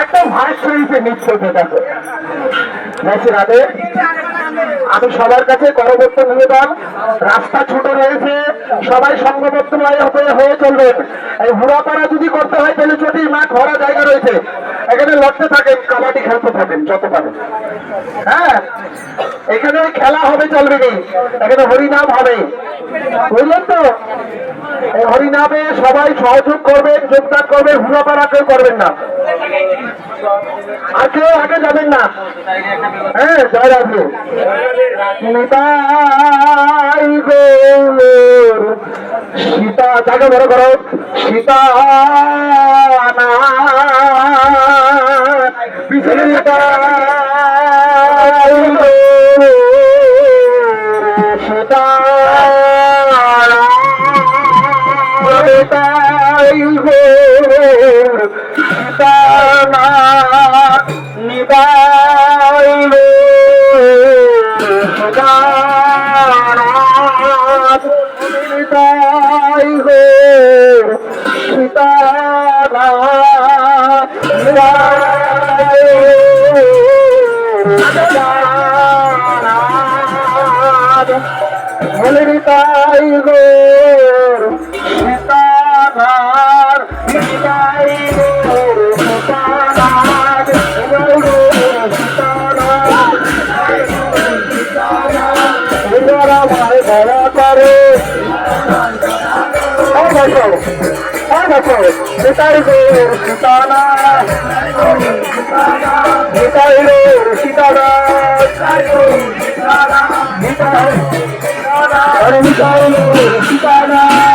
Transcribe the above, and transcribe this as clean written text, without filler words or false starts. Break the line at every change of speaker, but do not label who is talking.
একদম ভাস্করিতে নিচ্ছে দেখো রাতে। আমি সবার কাছে করবর্ত নিবেদন, রাস্তা ছোট রয়েছে, সবাই সংঘবদ্ধ হয়ে চলবেন। এই হুড়াপাড়া যদি করতে হয় তাহলে চটির মাঠ ভরা জায়গা রয়েছে, এখানে লড়তে থাকেন, কাবাডি খেলতে থাকেন যত পারেন। হ্যাঁ, এখানে খেলা হবে, চলবে নি, এখানে হরিনাম হবে, বুঝলেন তো? এই হরিনামে সবাই সহযোগ করবেন, যোগদান করবেন, হুড়াপাড়া কেউ করবেন না, আর কেউ আগে যাবেন না। হ্যাঁ, জয় রাধে। নিতাই গৌর সীতা, তাকে বড় করো, সীতা পিছনে নিতাই গৌর সীতা নিতাই গৌর সীতা নিতাই নিতাই গৌর সীতানাথ নিতাই গৌর সীতানাথ নিতাই গৌর সীতানাথ ভাই বড় করে নিতাই গৌর সীতানাথ নিতাই গৌর সীতানাথ নিতাই গৌর সীতানাথ